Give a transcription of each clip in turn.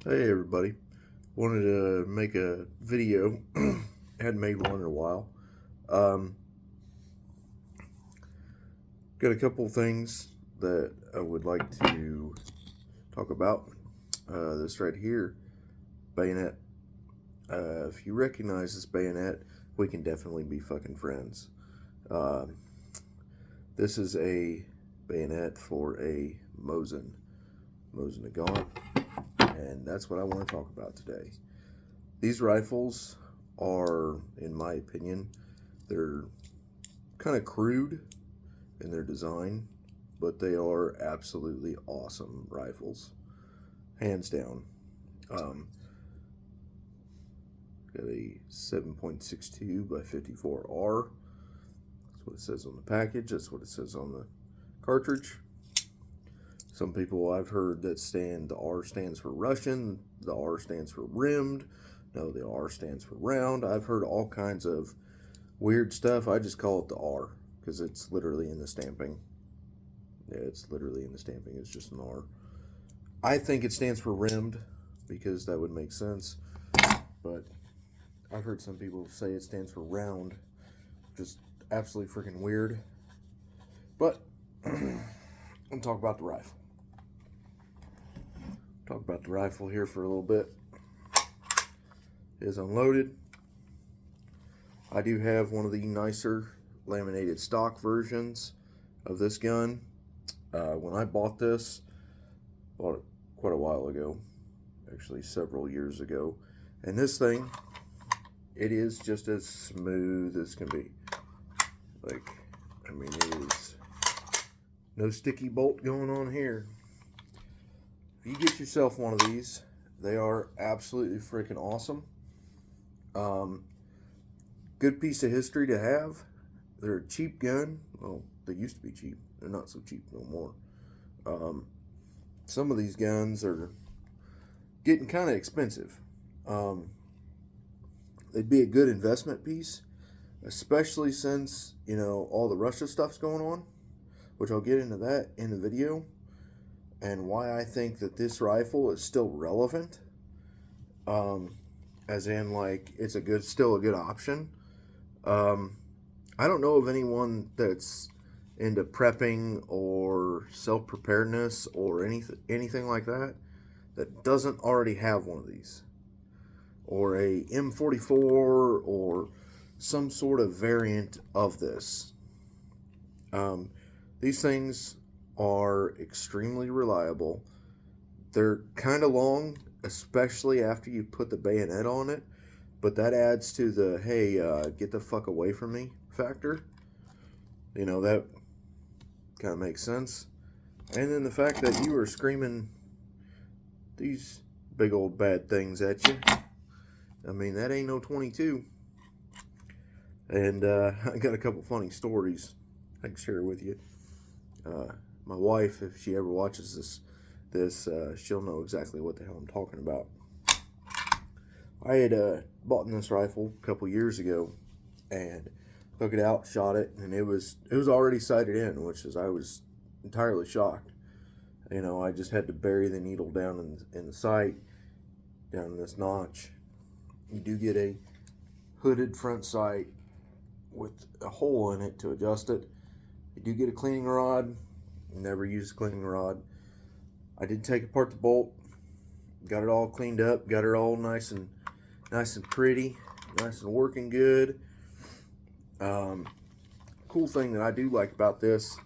Hey everybody, wanted to make a video. Hadn't made one in a while. Um, got a couple things that I would like to talk about. This right here, bayonet. If you recognize this bayonet, we can definitely be fucking friends. Um, this is a bayonet for a Mosen nagant, and that's what I want to talk about today. These rifles are, in my opinion, they're kind of crude in their design, but they are absolutely awesome rifles, hands down. Um, got a 7.62 by 54R. That's what it says on the package. That's what it says on the cartridge. Some people I've heard that the R stands for Russian, the R stands for rimmed. No, the R stands for round. I've heard all kinds of weird stuff. I just call it the R because it's literally in the stamping. Yeah, it's literally in the stamping. It's just an R. I think it stands for rimmed because that would make sense. But I've heard some people say it stands for round. Just absolutely freaking weird. But I'm going to talk about the rifle. Talk about the rifle here for a little bit. It is unloaded. I do have one of the nicer laminated stock versions of this gun. When I bought this, bought it quite a while ago, actually several years ago, and this thing, it is just as smooth as can be. Like, I mean, it is no sticky bolt going on here. If you get yourself one of these, they are absolutely freaking awesome. Good piece of history to have. They're a cheap gun. Well, they used to be cheap. They're not so cheap no more. Some of these guns are getting kind of expensive. They'd be a good investment piece, especially since, you know, all the Russia stuff's going on, which I'll get into that in the video, and why I think that this rifle is still relevant. As in, like, it's still a good option. I don't know of anyone that's into prepping or self-preparedness or anything like that doesn't already have one of these, or a M44 or some sort of variant of this. These things are extremely reliable. They're kind of long, especially after you put the bayonet on it, but that adds to the, hey, get the fuck away from me factor. You know, that kind of makes sense. And then the fact that you are screaming these big old bad things at you. I mean, that ain't no 22. And I got a couple funny stories I can share with you. My wife, if she ever watches this, she'll know exactly what the hell I'm talking about. I had bought this rifle a couple years ago and took it out, shot it, and it was already sighted in, which is, I was entirely shocked. You know, I just had to bury the needle down in the sight, down in this notch. You do get a hooded front sight with a hole in it to adjust it. You do get a cleaning rod. Never used a cleaning rod. I did take apart the bolt, got it all cleaned up, got it all nice and pretty, nice and working good. Cool thing that I do like about this,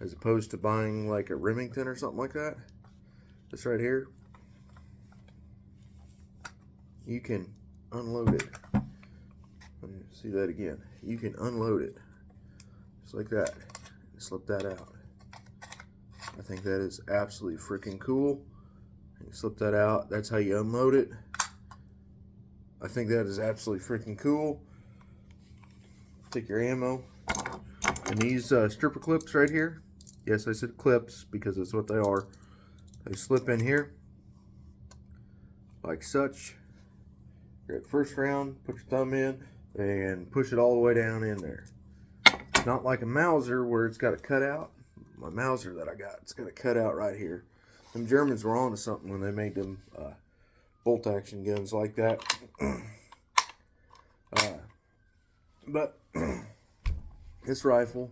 as opposed to buying like a Remington or something like that, this right here, you can unload it. Let me see that again. You can unload it just like that. Slip that out. I think that is absolutely freaking cool. You slip that out. That's how you unload it. I think that is absolutely freaking cool. Take your ammo. And these stripper clips right here. Yes, I said clips because that's what they are. They slip in here like such. Grab first round, put your thumb in, and push it all the way down in there. Not like a Mauser where it's got a cutout. My Mauser that I got, it's got a cutout right here. Them Germans were onto something when they made them bolt action guns like that. But this rifle,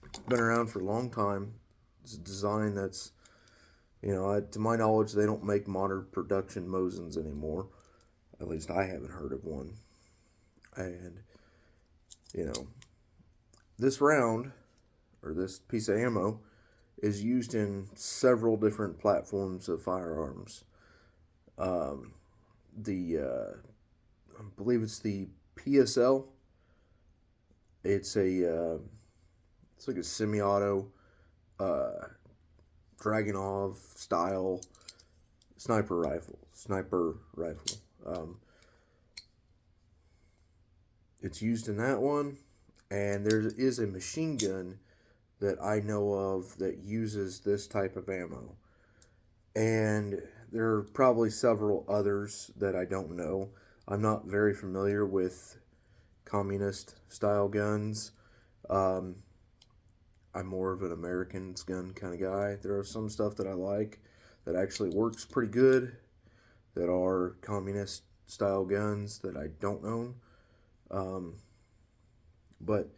it's been around for a long time. It's a design that's, you know, to my knowledge, they don't make modern production Mosens anymore. At least I haven't heard of one. And, you know, this round, or this piece of ammo, is used in several different platforms of firearms. I believe it's the PSL. It's like a semi-auto, Dragunov style sniper rifle. It's used in that one, and there is a machine gun that I know of that uses this type of ammo. And there are probably several others that I don't know. I'm not very familiar with communist style guns. I'm more of an American's gun kind of guy. There are some stuff that I like that actually works pretty good that are communist style guns that I don't own. But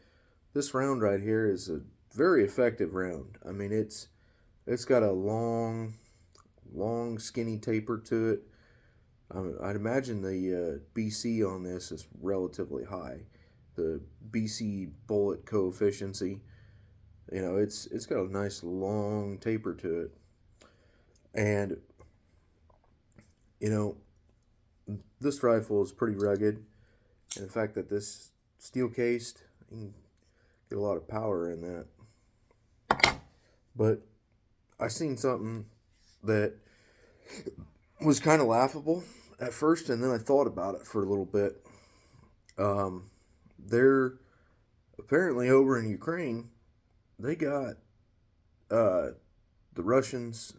this round right here is a very effective round. I mean, it's got a long skinny taper to it. I'd imagine the BC on this is relatively high. The BC bullet coefficiency, you know, it's got a nice long taper to it. And, you know, this rifle is pretty rugged. And the fact that this steel cased, you can get a lot of power in that. But I seen something that was kind of laughable at first, and then I thought about it for a little bit. They're apparently over in Ukraine. They got the Russians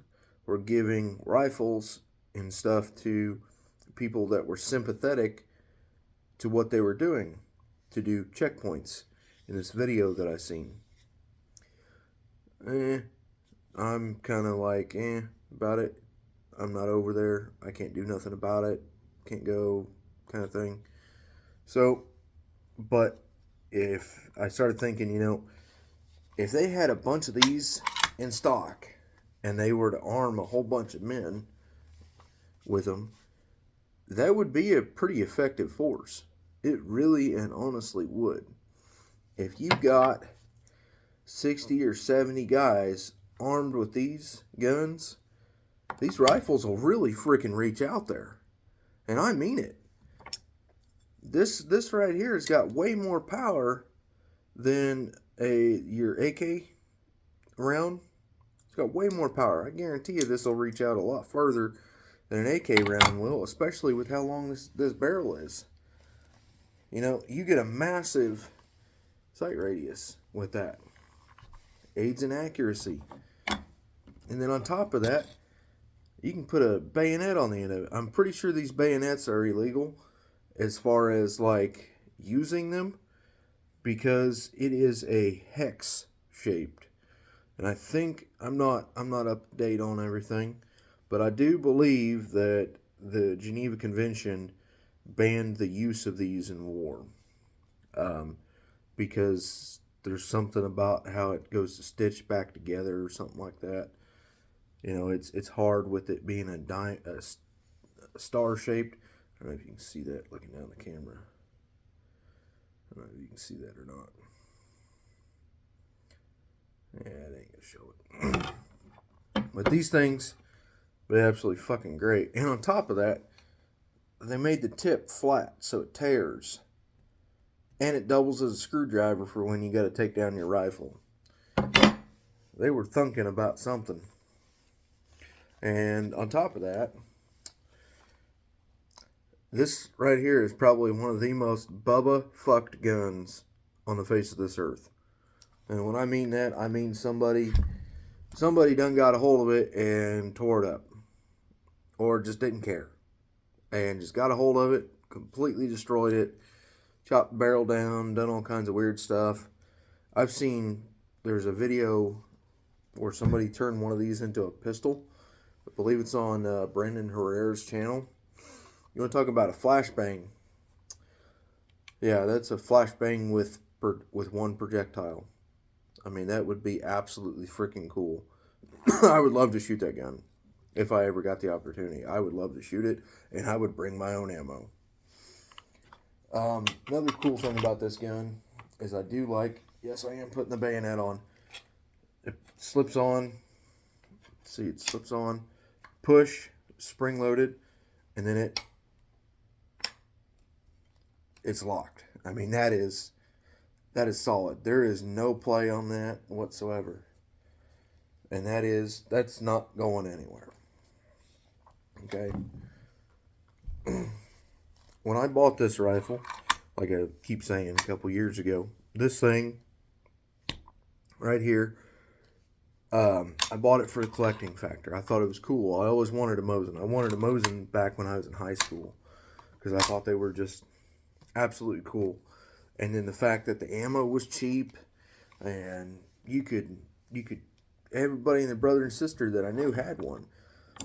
were giving rifles and stuff to people that were sympathetic to what they were doing to do checkpoints in this video that I seen. I'm kind of like about it. I'm not over there. I can't do nothing about it. Can't go, kind of thing. So, but if I started thinking, you know, if they had a bunch of these in stock and they were to arm a whole bunch of men with them, that would be a pretty effective force. It really and honestly would. If you got 60 or 70 guys armed with these guns, these rifles will really freaking reach out there. And I mean it. This right here has got way more power than your AK round. It's got way more power. I guarantee you this will reach out a lot further than an AK round will, especially with how long this barrel is. You know, you get a massive sight radius with that. Aids in accuracy. And then on top of that, you can put a bayonet on the end of it. I'm pretty sure these bayonets are illegal as far as like using them, because it is a hex shaped. And I think I'm not up to date on everything, but I do believe that the Geneva Convention banned the use of these in war, because there's something about how it goes to stitch back together or something like that. You know, it's hard with it being a star shaped. I don't know if you can see that looking down the camera. I don't know if you can see that or not. Yeah, it ain't gonna show it. But these things, they're absolutely fucking great. And on top of that, they made the tip flat so it tears. And it doubles as a screwdriver for when you got to take down your rifle. They were thinking about something. And on top of that, this right here is probably one of the most Bubba fucked guns on the face of this earth. And when I mean that, I mean somebody done got a hold of it and tore it up. Or just didn't care. And just got a hold of it, completely destroyed it, chopped the barrel down, done all kinds of weird stuff. I've seen, there's a video where somebody turned one of these into a pistol. believe it's on Brendan Herrera's channel. You want to talk about a flashbang? Yeah, that's a flashbang with one projectile. I mean, that would be absolutely freaking cool. I would love to shoot that gun if I ever got the opportunity. I would love to shoot it, and I would bring my own ammo. Another cool thing about this gun is I do like, yes, I am putting the bayonet on. It slips on. See, it slips on. Push, spring loaded, and then it's locked. I mean, that is solid. There is no play on that whatsoever. And that's not going anywhere. Okay. When I bought this rifle, like I keep saying, a couple years ago, this thing right here, I bought it for the collecting factor. I thought it was cool. I always wanted a Mosen. I wanted a Mosen back when I was in high school because I thought they were just absolutely cool. And then the fact that the ammo was cheap, and you could everybody and their brother and sister that I knew had one.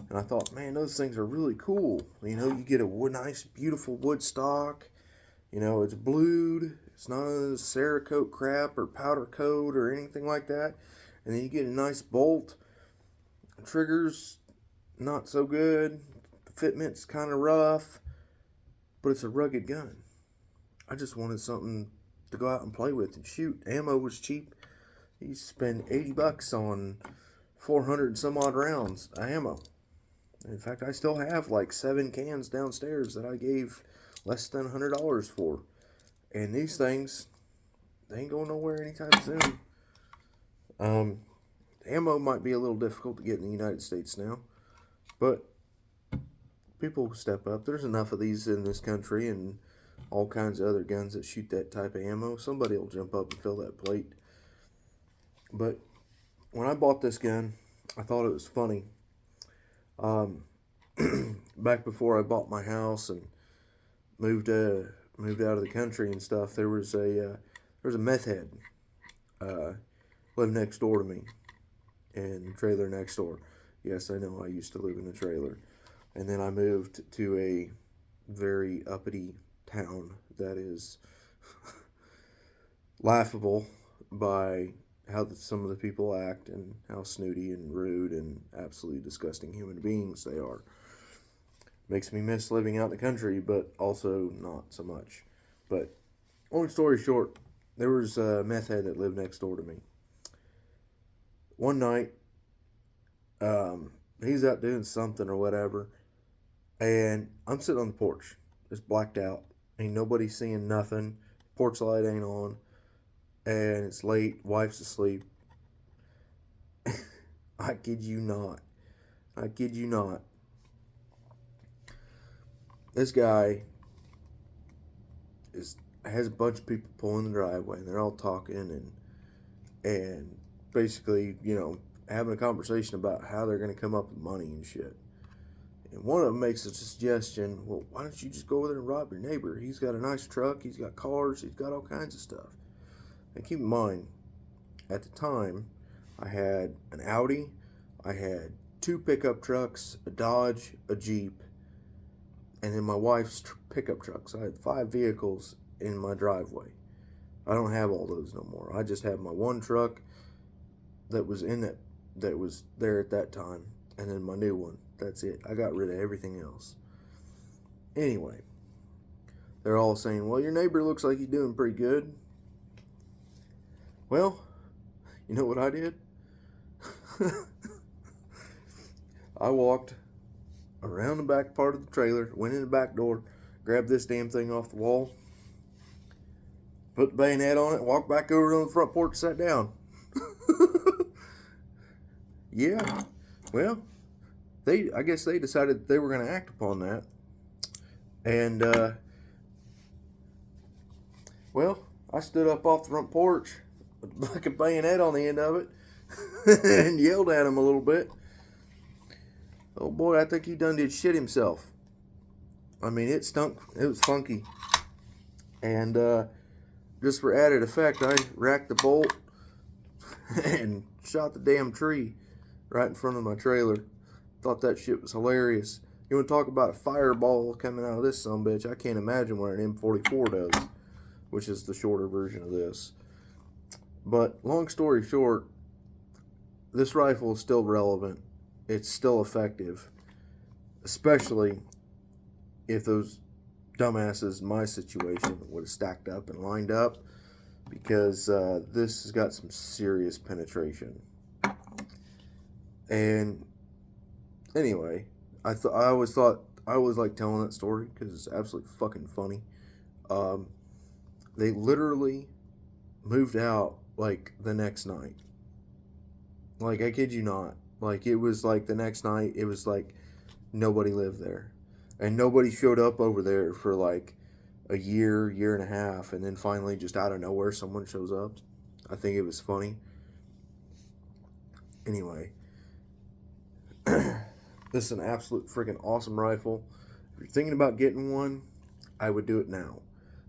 And I thought, man, those things are really cool. You know, you get a nice, beautiful wood stock. You know, it's blued. It's not a Cerakote crap or powder coat or anything like that. And then you get a nice bolt. Triggers, not so good. The fitment's kind of rough. But it's a rugged gun. I just wanted something to go out and play with and shoot. Ammo was cheap. You spend $80 on 400 and some odd rounds of ammo. In fact, I still have like 7 cans downstairs that I gave less than $100 for. And these things, they ain't going nowhere anytime soon. Ammo might be a little difficult to get in the United States now. But people step up. There's enough of these in this country and all kinds of other guns that shoot that type of ammo. Somebody will jump up and fill that plate. But when I bought this gun, I thought it was funny. Back before I bought my house and moved out of the country and stuff, there was a meth head lived next door to me in the trailer next door. Yes, I know, I used to live in a trailer. And then I moved to a very uppity town that is laughable by how some of the people act and how snooty and rude and absolutely disgusting human beings they are. Makes me miss living out in the country, but also not so much. But long story short, there was a meth head that lived next door to me. One night, he's out doing something or whatever, and I'm sitting on the porch. It's blacked out. Ain't nobody seeing nothing. Porch light ain't on. And it's late. Wife's asleep. I kid you not. I kid you not. This guy has a bunch of people pulling the driveway, and they're all talking and basically, you know, having a conversation about how they're going to come up with money and shit. And one of them makes a suggestion, well, why don't you just go over there and rob your neighbor? He's got a nice truck, he's got cars, he's got all kinds of stuff. And keep in mind, at the time, I had an Audi, I had 2 pickup trucks, a Dodge, a Jeep, and then my wife's pickup truck. So I had 5 vehicles in my driveway. I don't have all those no more. I just have my one truck that was that was there at that time, and then my new one. That's it. I got rid of everything else. Anyway, they're all saying, well, your neighbor looks like he's doing pretty good. Well, you know what I did? I walked around the back part of the trailer, went in the back door, grabbed this damn thing off the wall, put the bayonet on it, walked back over on the front porch, sat down. Yeah, well, I guess they decided they were going to act upon that. And, well, I stood up off the front porch with like a bayonet on the end of it and yelled at him a little bit. Oh boy, I think he done did shit himself. I mean, it stunk. It was funky. And just for added effect, I racked the bolt and shot the damn tree right in front of my trailer. Thought that shit was hilarious. You want to talk about a fireball coming out of this sumbitch? I can't imagine what an M44 does, which is the shorter version of this. But long story short, this rifle is still relevant. It's still effective, especially if those dumbasses in my situation would have stacked up and lined up, because this has got some serious penetration. And anyway, I always like telling that story because it's absolutely fucking funny. They literally moved out like the next night. Like, I kid you not. Like, it was like the next night, it was like nobody lived there. And nobody showed up over there for like a year, year and a half. And then finally, just out of nowhere, someone shows up. I think it was funny. Anyway. This is an absolute freaking awesome rifle. If you're thinking about getting one, I would do it now.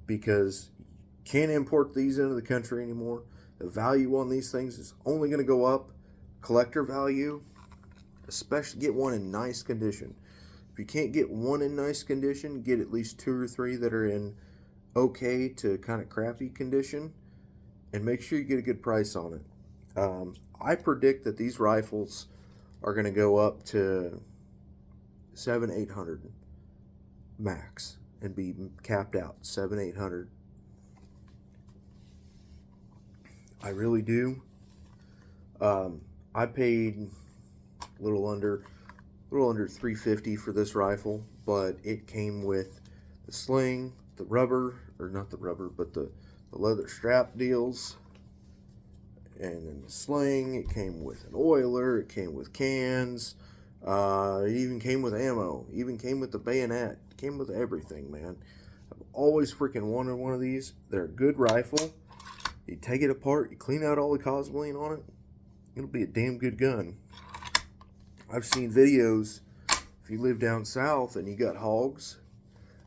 Because you can't import these into the country anymore. The value on these things is only going to go up. Collector value, especially get one in nice condition. If you can't get one in nice condition, get at least 2 or 3 that are in okay to kind of crappy condition, and make sure you get a good price on it. I predict that these rifles are going to go up to 700-800 max and be capped out 700-800. I really do. I paid a little under $350 for this rifle, but it came with the sling, the rubber, or not the rubber, but the leather strap deals, and then the sling. It came with an oiler, it came with cans, it even came with ammo, even came with the bayonet, it came with everything, man. I've always freaking wanted one of these. They're a good rifle. You take it apart, you clean out all the cosmoline on it, it'll be a damn good gun. I've seen videos, if you live down south and you got hogs,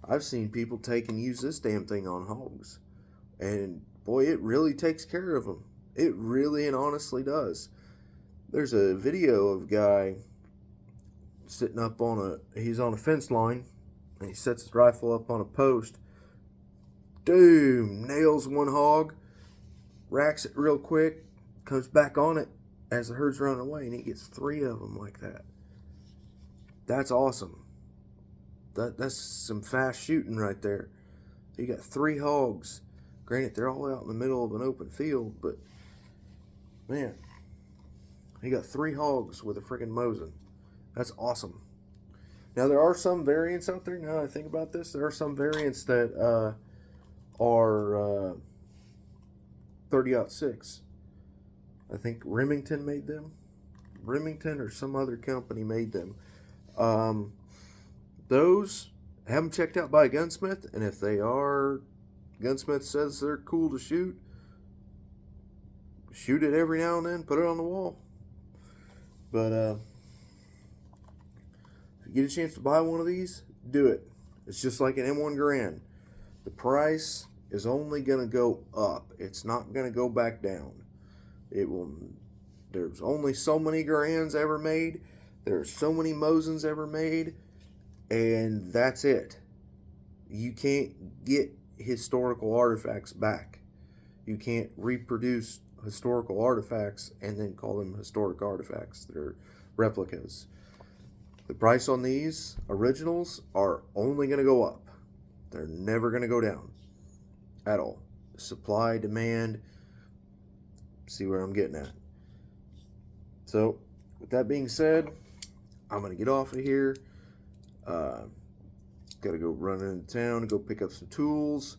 I've seen people take and use this damn thing on hogs. And boy, it really takes care of them. It really and honestly does. There's a video of a guy sitting up he's on a fence line, and he sets his rifle up on a post. Doom, nails one hog, racks it real quick, comes back on it as the herd's running away, and he gets 3 of them like that. That's awesome. That's some fast shooting right there. You got 3 hogs. Granted, they're all out in the middle of an open field, but man, he got 3 hogs with a freaking Mosen. That's awesome. Now, there are some variants out there. Now that I think about this, there are some variants that are 30-06. I think Remington made them. Remington or some other company made them. Those, have them checked out by a gunsmith, and if they are, gunsmith says they're cool to shoot it every now and then, put it on the wall. But if you get a chance to buy one of these, do it. It's just like an M1 Garand. The price is only going to go up. It's not going to go back down. There's only so many Garands ever made. There's so many Mosens ever made, and that's it. You can't get historical artifacts back. You can't reproduce historical artifacts and then call them historic artifacts. They're replicas. The price on these originals are only going to go up. They're never going to go down at all. Supply, demand, see where I'm getting at. So, with that being said, I'm going to get off of here. Got to go run into town and go pick up some tools.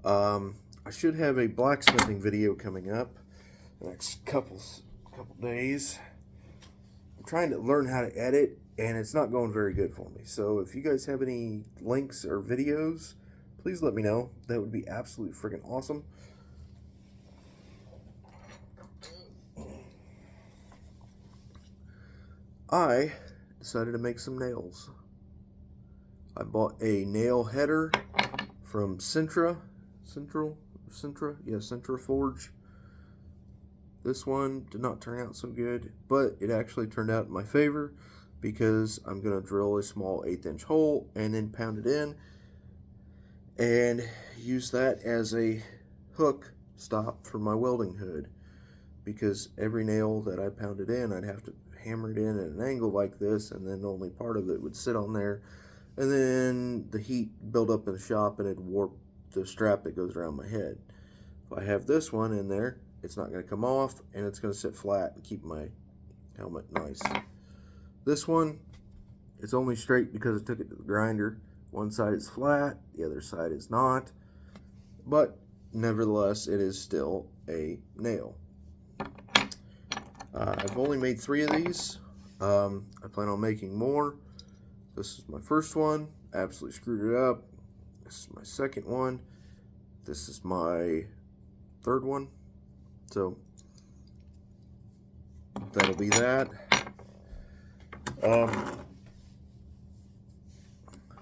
I should have a blacksmithing video coming up the next couple days. I'm trying to learn how to edit, and it's not going very good for me. So if you guys have any links or videos, please let me know. That would be absolutely freaking awesome. I decided to make some nails. I bought a nail header from Centra Forge. This one did not turn out so good, but it actually turned out in my favor because I'm going to drill a small 1/8 inch hole and then pound it in and use that as a hook stop for my welding hood, because every nail that I pounded in, I'd have to hammer it in at an angle like this, and then only part of it would sit on there, and then the heat build up in the shop and it'd warp the strap that goes around my head. If I have this one in there, it's not going to come off, and it's going to sit flat and keep my helmet nice. This one, it's only straight because I took it to the grinder. One side is flat, the other side is not, but nevertheless, it is still a nail. I've only made 3 of these. I plan on making more. This is my first one. Absolutely screwed it up. This is my second one. This is my third one. So that'll be that.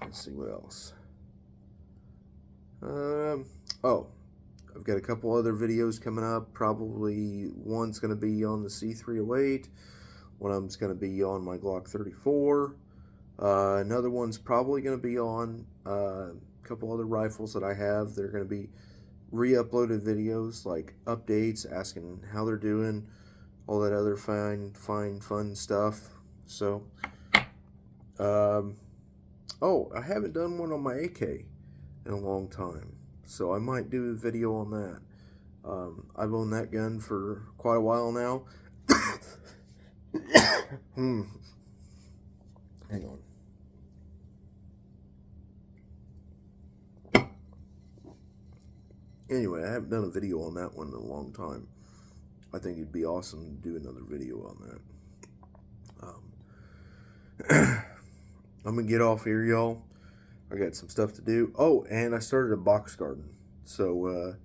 Let's see what else. Oh, I've got a couple other videos coming up. Probably one's going to be on the C308. One of them's going to be on my Glock 34. Another one's probably going to be on a couple other rifles that I have. They're going to be re-uploaded videos, like updates, asking how they're doing, all that other fun stuff. So, oh, I haven't done one on my AK in a long time, so I might do a video on that. I've owned that gun for quite a while now. Hang on. Anyway, I haven't done a video on that one in a long time. I think it'd be awesome to do another video on that. I'm gonna get off here, y'all. I got some stuff to do. Oh, and I started a box garden. So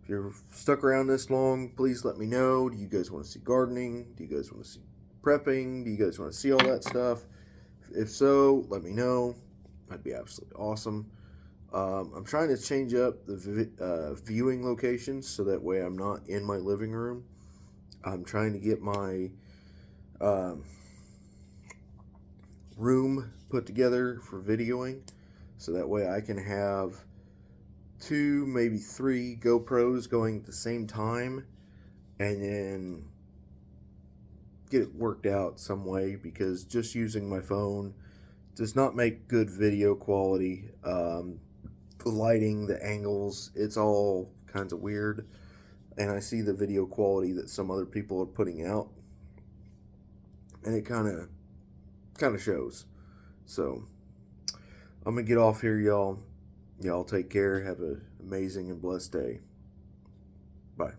if you're stuck around this long, please let me know. Do you guys want to see gardening? Do you guys want to see prepping? Do you guys want to see all that stuff? If so, let me know. That'd be absolutely awesome. I'm trying to change up the viewing locations so that way I'm not in my living room. I'm trying to get my room put together for videoing, so that way I can have 2, maybe 3 GoPros going at the same time, and then get it worked out some way, because just using my phone does not make good video quality. The lighting, the angles, it's all kinds of weird, and I see the video quality that some other people are putting out, and it kind of shows. So I'm gonna get off here, y'all. Y'all take care. Have an amazing and blessed day. Bye.